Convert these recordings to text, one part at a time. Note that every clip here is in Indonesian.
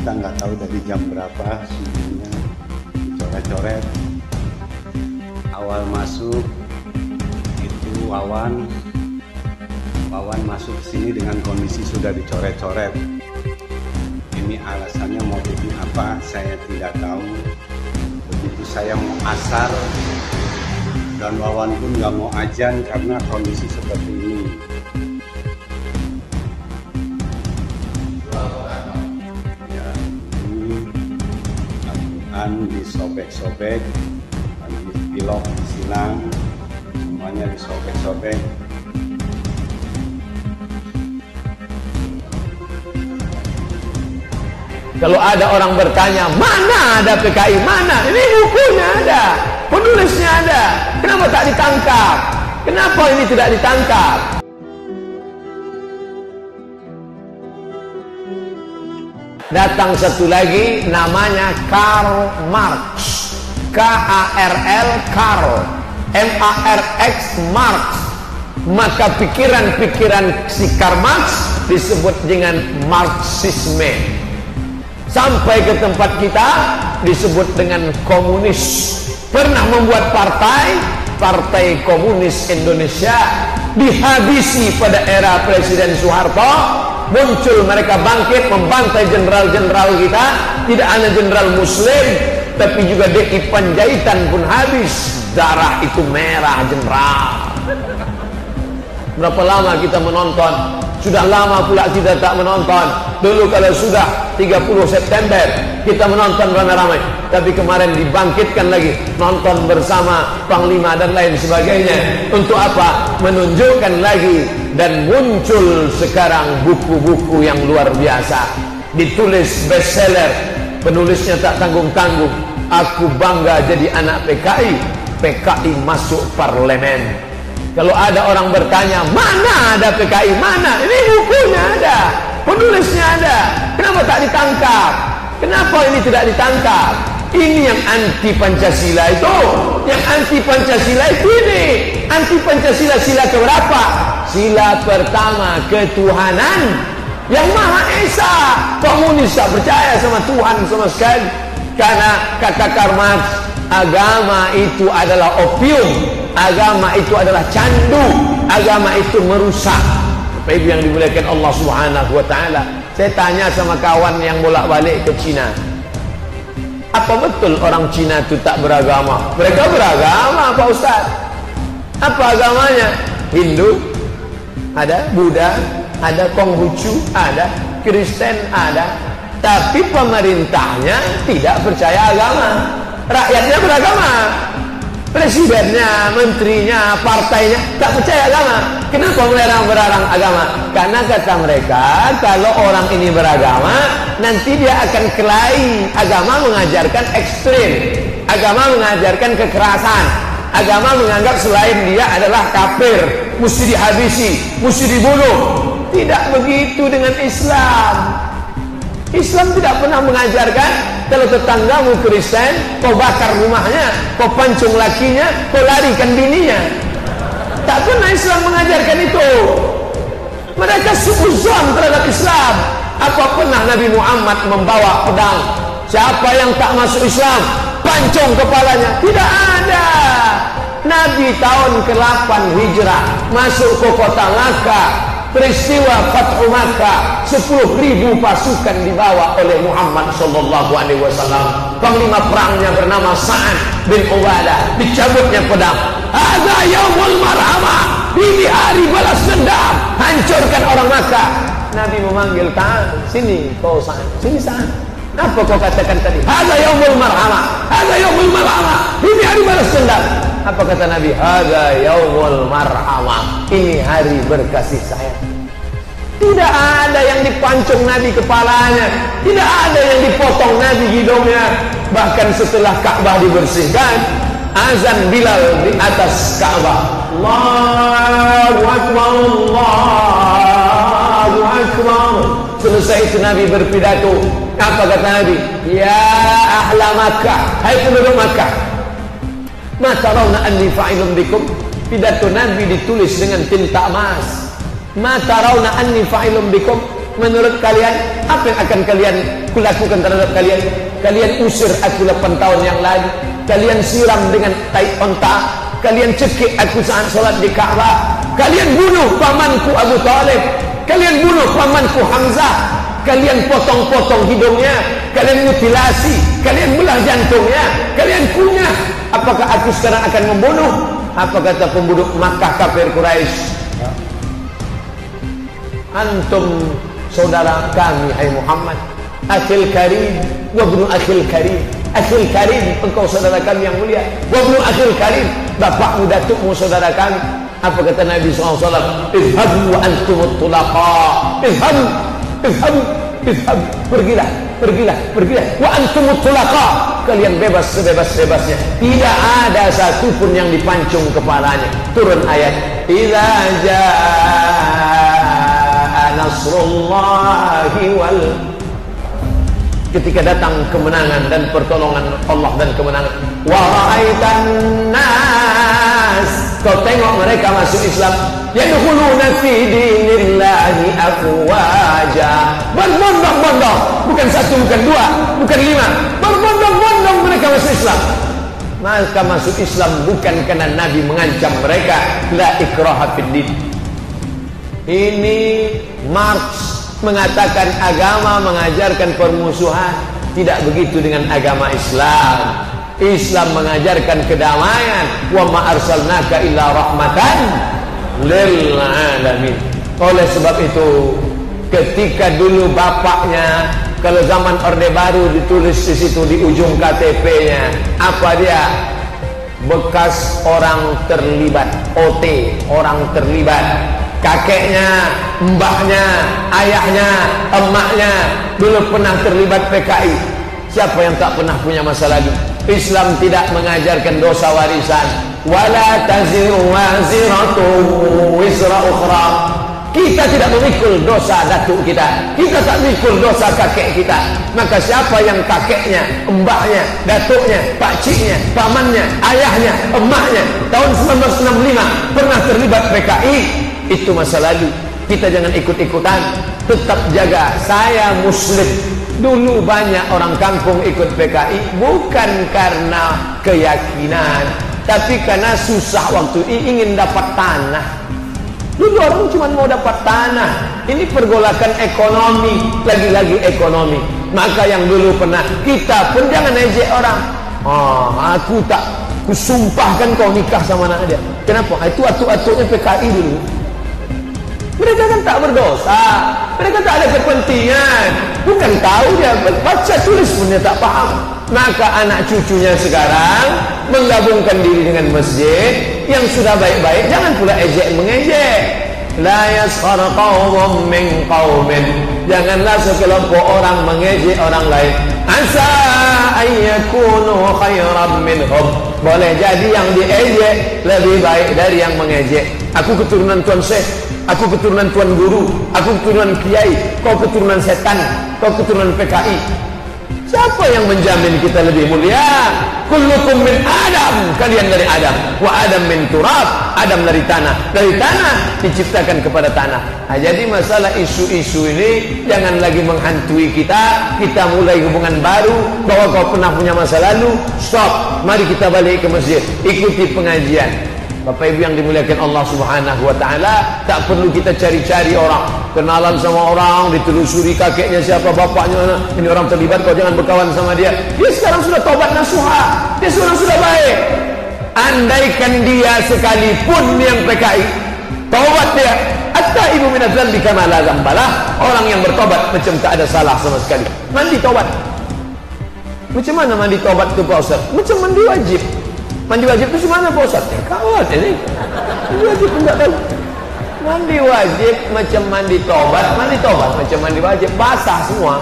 kita nggak tahu dari jam berapa suhunya, dicoret-coret. Awal masuk itu Wawan masuk sini dengan kondisi sudah dicoret-coret. Ini alasannya motifnya apa saya tidak tahu. Begitu saya mau asar dan Wawan pun nggak mau azan karena kondisi seperti ini. Ya, ini Al-Quran disobek-sobek, pilok silang, semuanya disobek-sobek. Kalau ada orang bertanya, mana ada PKI, mana? Ini bukunya ada, penulisnya ada. Kenapa tak ditangkap? Kenapa ini tidak ditangkap? Datang satu lagi, namanya Karl Marx. K-A-R-L, Karl. M-A-R-X, Marx. Maka pikiran-pikiran si Karl Marx disebut dengan Marxisme. Sampai ke tempat kita disebut dengan komunis. Pernah membuat Partai Komunis Indonesia, dihabisi pada era Presiden Soeharto. Muncul mereka bangkit membantai jenderal-jenderal kita. Tidak hanya jenderal muslim, tapi juga DI Panjaitan pun habis. Darah itu merah jenderal. Berapa lama kita menonton? Sudah lama pula kita tak menonton. Dulu kalau sudah 30 September kita menonton ramai-ramai, tapi kemarin dibangkitkan lagi, nonton bersama Panglima dan lain sebagainya. Untuk apa? Menunjukkan lagi. Dan muncul sekarang buku-buku yang luar biasa, ditulis bestseller, penulisnya tak tanggung-tanggung. Aku bangga jadi anak PKI. PKI masuk parlemen. Kalau ada orang bertanya, mana ada PKI, mana? Ini bukunya ada, penulisnya ada. Kenapa tak ditangkap? Kenapa ini tidak ditangkap? Ini yang anti Pancasila itu. Yang anti Pancasila itu ini. Anti Pancasila sila keberapa? Sila pertama, ketuhanan yang Maha Esa. Komunis tak percaya sama Tuhan sama sekali. Karena kata Karl Marx, agama itu adalah opium. Agama itu adalah candu. Agama itu merusak. Bapak Ibu yang dimuliakan Allah Subhanahu wa taala. Saya tanya sama kawan yang bolak-balik ke Cina. Apa betul orang Cina itu tak beragama? Mereka beragama, Pak Ustaz. Apa agamanya? Hindu, ada Buddha, ada Konghucu, ada Kristen, ada. Tapi pemerintahnya tidak percaya agama. Rakyatnya beragama. Presidennya, menterinya, partainya tak percaya agama. Kenapa melarang agama? Karena kata mereka, kalau orang ini beragama, nanti dia akan kelahi. Agama mengajarkan ekstrim, agama mengajarkan kekerasan, agama menganggap selain dia adalah kafir, mesti dihabisi, mesti dibunuh. Tidak begitu dengan Islam. Islam tidak pernah mengajarkan kalau tetanggamu Kristen, kau bakar rumahnya, kau pancung lakinya, kau larikan bininya. Tak pernah Islam mengajarkan itu. Mereka suuzon terhadap Islam. Apa pernah Nabi Muhammad membawa pedang? Siapa yang tak masuk Islam, pancung kepalanya? Tidak ada. Nabi tahun ke-8 Hijrah masuk ke kota Makkah. Peristiwa Fathu Makkah, 10.000 pasukan dibawa oleh Muhammad sallallahu alaihi wasallam. Panglima perangnya bernama Sa'ad bin Ubadah. Dicabutnya pedang. Hadza yaumul marhamah. Ini hari balas dendam. Hancurkan orang Makkah. Nabi memanggil Ta'al, sini kau Sa'ad, sini Sa'ad. Apa kau katakan tadi? Hadza yaumul marhamah. Hadza yaumul marhamah. Ini hari balas dendam. Apa kata Nabi? Hadza yaumul marhamah. Ini hari berkasih sayang. Tidak ada yang dipancung Nabi kepalanya, tidak ada yang dipotong Nabi hidungnya. Bahkan setelah Ka'bah dibersihkan, azan Bilal di atas Ka'bah. Allahu Akbar, Allahu Akbar. Selesai itu Nabi berpidato. Apa kata Nabi? Ya ahla Makkah, hai penduduk Makkah, ma tarawna anni fa'ilun bikum. Pidato Nabi ditulis dengan tinta emas. Ma tarawna anni fa'ilun bikum. Menurut kalian, apa yang akan kalian kulakukan terhadap kalian? Kalian usir aku 8 tahun yang lalu. Kalian siram dengan tai onta. Kalian cekik aku saat sholat di Ka'bah. Kalian bunuh pamanku Abu Talib. Kalian bunuh pamanku Hamzah. Kalian potong-potong hidungnya. Kalian mutilasi. Kalian belah jantungnya. Kalian kunyah. Apakah aku sekarang akan membunuh? Apa kata pembunuh Makkah kafir Quraisy? Antum saudara kami, hai Muhammad, akhil karim, wabnu akhil karim. Akhil karim, engkau saudara kami yang mulia. Wabnu akhil karim, bapakmu, datukmu saudara kami. Apa kata Nabi SAW? Idhabu wa antumut tulaqa. Idhabu, idhabu, idhabu. Pergilah, pergilah, pergilah. Wa antumut tulaqa. Kalian bebas sebebas-bebasnya. Tidak ada satupun yang dipancung kepalanya. Turun ayat. Idza jaa nasrullahi wal, ketika datang kemenangan dan pertolongan Allah dan kemenangan. Wa ra'aitan nas, kau tengok mereka masuk Islam. Yadkhuluna fi dinillahi afwaja. Berbondong-bondong, bukan satu, bukan dua, bukan 5. Berbondong-bondong mereka masuk Islam. Maka masuk Islam bukan karena Nabi mengancam mereka. La ikraha fid din. Ini Marx mengatakan agama mengajarkan permusuhan. Tidak begitu dengan agama Islam. Islam mengajarkan kedamaian. Wa ma arsalnaka illa rahmatan lil alamin. Oleh sebab itu, ketika dulu bapaknya, kalau zaman Orde Baru ditulis di situ di ujung KTP-nya, apa dia? Bekas orang terlibat, OT, orang terlibat. Kakeknya, mbahnya, ayahnya, emaknya dulu pernah terlibat PKI. Siapa yang tak pernah punya masa lalu? Islam tidak mengajarkan dosa warisan. Wala taziru waziratu wizra ukhra. Kita tidak memikul dosa datuk kita. Kita tak memikul dosa kakek kita. Maka siapa yang kakeknya, mbahnya, datuknya, pakciknya, pamannya, ayahnya, emaknya tahun 1965 pernah terlibat PKI, itu masa lalu. Kita jangan ikut-ikutan. Tetap jaga. Saya Muslim. Dulu banyak orang kampung ikut PKI bukan karena keyakinan, tapi karena susah waktu ingin dapat tanah. Dulu orang cuma mau dapat tanah. Ini pergolakan ekonomi, lagi-lagi ekonomi. Maka yang dulu pernah, kita pun jangan ejek orang. Aku tak kusumpahkan kau nikah sama anak dia. Kenapa? Itu atuk-atuknya PKI dulu. Mereka kan tak berdosa. Mereka tak ada kepentingan. Bukan tahu dia, baca tulis pun dia tak faham. Maka anak cucunya sekarang menggabungkan diri dengan masjid yang sudah baik-baik. Jangan pula ejek mengejek. La yaskhar qaumun min qaumin. Janganlah sekelompok orang mengejek orang lain. Asa ayyakunu khairan minhum. Boleh jadi yang diejek lebih baik dari yang mengejek. Aku keturunan Tuan Syekh, aku keturunan Tuan Guru, aku keturunan Kiai, kau keturunan setan, kau keturunan PKI. Siapa yang menjamin kita lebih mulia? Kullukum min Adam, kalian dari Adam. Wa Adam min turab, Adam dari tanah. Dari tanah diciptakan kepada tanah. Nah, jadi masalah isu-isu ini jangan lagi menghantui kita. Kita mulai hubungan baru bahwa kau pernah punya masa lalu. Stop, mari kita balik ke masjid, ikuti pengajian. Bapak Ibu yang dimuliakan Allah Subhanahu wa taala, tak perlu kita cari-cari orang, kenalan sama orang, ditelusuri kakeknya siapa, bapaknya, ini orang terlibat, kau jangan berkawan sama dia. Dia sekarang sudah taubat nasuha, dia sekarang sudah baik. Andaikan dia sekalipun yang PKI, taubat dia, at-taibu minadz dzambi kama la dzambalah. Orang yang bertobat macam tak ada salah sama sekali. Mandi taubat. Macam mana mandi taubat itu Pak Ustaz? Macam mandi wajib. Mandi wajib itu gimana Pak Ustaz? Kawat ini. Mandi wajib pun tak tahu. Mandi wajib macam mandi tobat macam mandi wajib. Basah semua.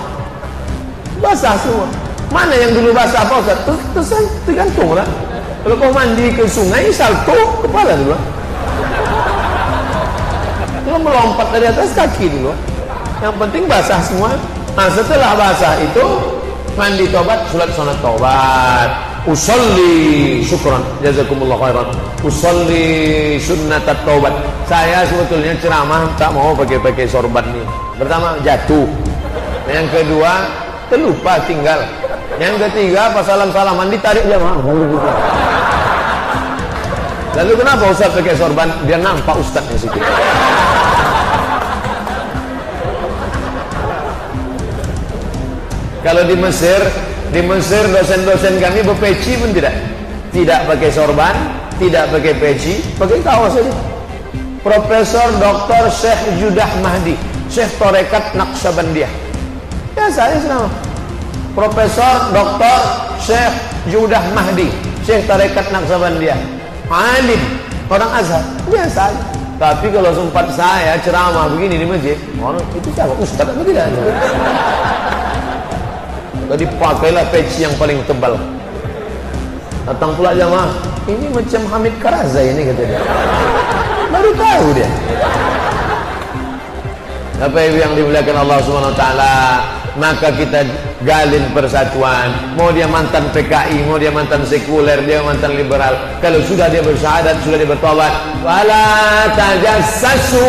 Basah semua. Mana yang dulu basah Pak Ustaz? Tergantung lah. Kalau kau mandi ke sungai, salto kepala dulu. Kalau melompat dari atas kaki dulu. Yang penting basah semua. Nah setelah basah itu mandi tobat, sholat sunat tobat. usolli, syukran, jazakumullah khairan, usolli sunnat taubat. Saya sebetulnya ceramah tak mau pakai sorban nih. Pertama jatuh, yang kedua terlupa tinggal, yang ketiga pas salam-salaman ditarik jamaah. Lalu kenapa Ustaz pakai sorban? Biar nampak Ustaznya situ. Kalau di Mesir dosen-dosen kami berpeci pun tidak pakai sorban, tidak pakai peci, pakai kaos saja. Profesor Dr. Syekh Judah Mahdi, Syekh Tarekat Naqsyabandiyah. Ya saya sama. Profesor Dr. Syekh Judah Mahdi, Syekh Tarekat Naqsyabandiyah. Alim, orang Azhar, biasa aja. Tapi kalau sempat saya ceramah begini di masjid, orang itu siapa? Ustaz atau tidak? Jadi pakailah peci yang paling tebal. Datang pula jamaah, ini macam Hamid Karazai ini kata dia. Baru tahu dia. Apa yang dimuliakan Allah Subhanahu Wa Taala, maka kita galin persatuan. Mau dia mantan PKI, mau dia mantan sekuler, dia mantan liberal. Kalau sudah dia bersyahadat, sudah dia bertobat, wala tajassasu.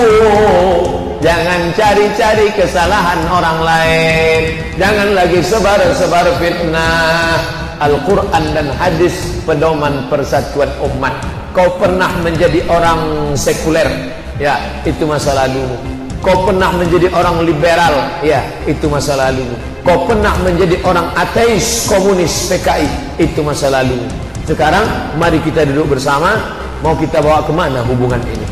Jangan cari-cari kesalahan orang lain. Jangan lagi sebar-sebar fitnah. Al-Quran dan hadis pedoman persatuan umat. Kau pernah menjadi orang sekuler, ya itu masa lalu. Kau pernah menjadi orang liberal, ya itu masa lalu. Kau pernah menjadi orang ateis, komunis, PKI, itu masa lalu. Sekarang mari kita duduk bersama. Mau kita bawa kemana hubungan ini?